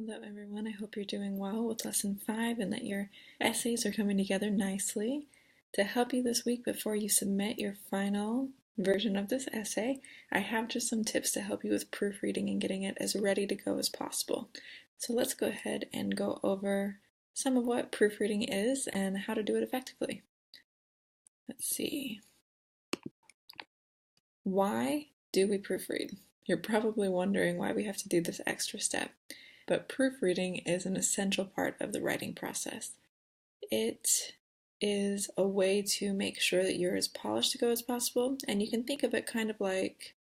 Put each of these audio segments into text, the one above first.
Hello everyone, I hope you're doing well with lesson 5 and that your essays are coming together nicely. To help you this week before you submit your final version of this essay, I have just some tips to help you with proofreading and getting it as ready to go as possible. So let's go ahead and go over some of what proofreading is and how to do it effectively. Let's see. Why do we proofread? You're probably wondering why we have to do this extra step. But proofreading is an essential part of the writing process. It is a way to make sure that you're as polished to go as possible, and you can think of it kind of like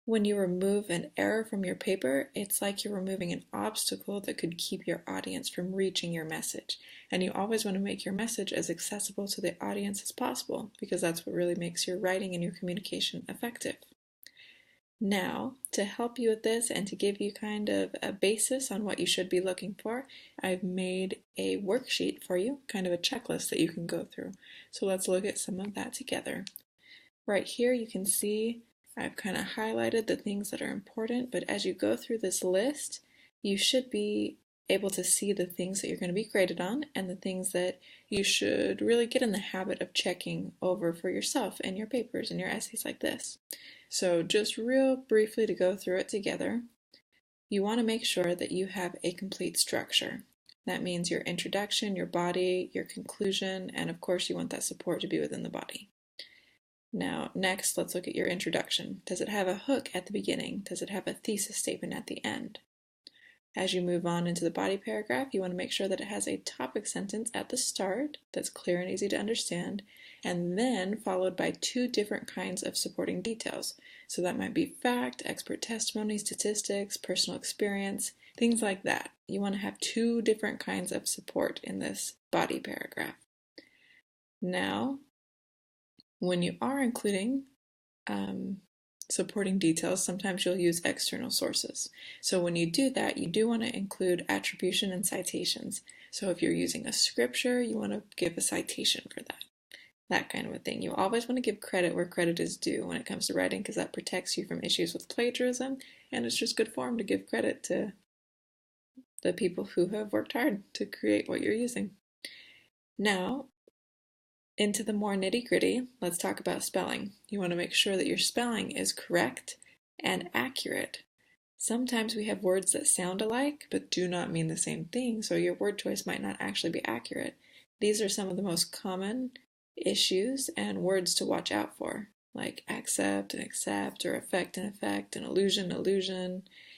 when you remove an error from your paper, it's like you're removing an obstacle that could keep your audience from reaching your message. And you always want to make your message as accessible to the audience as possible, because that's what really makes your writing and your communication effective. Now, to help you with this and to give you kind of a basis on what you should be looking for, I've made a worksheet for you, kind of a checklist that you can go through. So let's look at some of that together. Right here you can see I've kind of highlighted the things that are important, but as you go through this list, you should be able to see the things that you're going to be graded on and the things that you should really get in the habit of checking over for yourself in your papers and your essays like this. So just real briefly to go through it together, you want to make sure that you have a complete structure. That means your introduction, your body, your conclusion, and of course you want that support to be within the body. Now, next, let's look at your introduction. Does it have a hook at the beginning? Does it have a thesis statement at the end? As you move on into the body paragraph, you want to make sure that it has a topic sentence at the start that's clear and easy to understand, and then followed by 2 different kinds of supporting details. So that might be fact, expert testimony, statistics, personal experience, things like that. You want to have 2 different kinds of support in this body paragraph. Now, when you are including supporting details, sometimes you'll use external sources. So when you do that, you do want to include attribution and citations. So if you're using a scripture, you want to give a citation for that kind of a thing. You always want to give credit where credit is due when it comes to writing, because that protects you from issues with plagiarism, and it's just good form to give credit to the people who have worked hard to create what you're using. Now, into the more nitty-gritty, let's talk about spelling. You want to make sure that your spelling is correct and accurate. Sometimes we have words that sound alike but do not mean the same thing, so your word choice might not actually be accurate. These are some of the most common issues and words to watch out for, like accept and accept, or effect and effect, and illusion,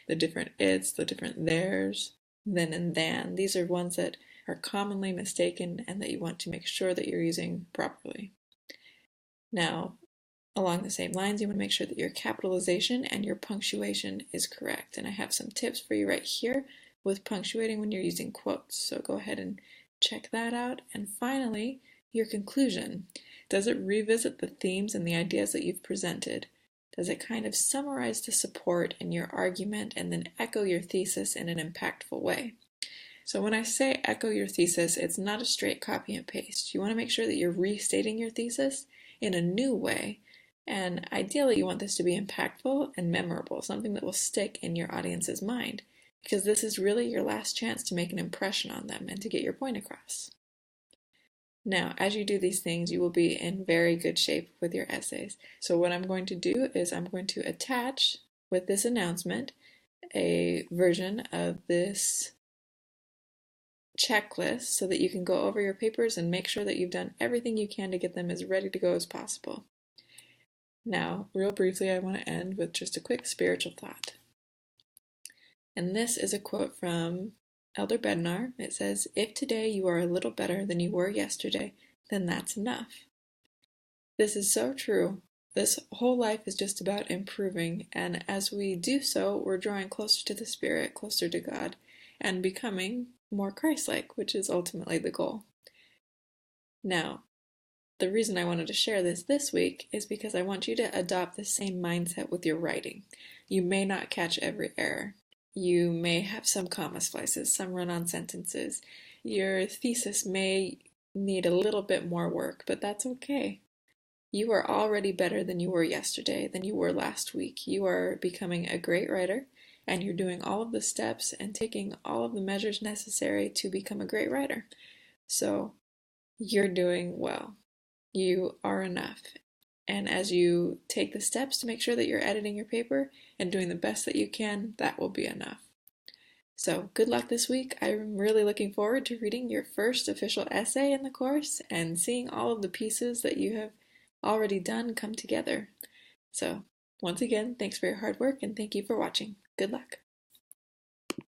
the different its, the different theirs, then and than. These are ones that are commonly mistaken and that you want to make sure that you're using properly. Now, along the same lines, you want to make sure that your capitalization and your punctuation is correct. And I have some tips for you right here with punctuating when you're using quotes. So go ahead and check that out. And finally, your conclusion. Does it revisit the themes and the ideas that you've presented? Does it kind of summarize the support in your argument and then echo your thesis in an impactful way? So when I say echo your thesis, it's not a straight copy and paste. You want to make sure that you're restating your thesis in a new way, and ideally you want this to be impactful and memorable, something that will stick in your audience's mind, because this is really your last chance to make an impression on them and to get your point across. Now, as you do these things, you will be in very good shape with your essays. So what I'm going to do is I'm going to attach with this announcement a version of this checklist so that you can go over your papers and make sure that you've done everything you can to get them as ready to go as possible. Now, real briefly, I want to end with just a quick spiritual thought. And this is a quote from Elder Bednar. It says, "If today you are a little better than you were yesterday, then that's enough." This is so true. This whole life is just about improving, and as we do so, we're drawing closer to the Spirit, closer to God, and becoming more Christ-like, which is ultimately the goal. Now, the reason I wanted to share this week is because I want you to adopt the same mindset with your writing. You may not catch every error. You may have some comma splices, some run-on sentences. Your thesis may need a little bit more work, but that's okay. You are already better than you were yesterday, than you were last week. You are becoming a great writer, and you're doing all of the steps and taking all of the measures necessary to become a great writer. So you're doing well. You are enough. And as you take the steps to make sure that you're editing your paper and doing the best that you can, that will be enough. So good luck this week. I'm really looking forward to reading your first official essay in the course and seeing all of the pieces that you have already done come together. So once again, thanks for your hard work and thank you for watching. Good luck.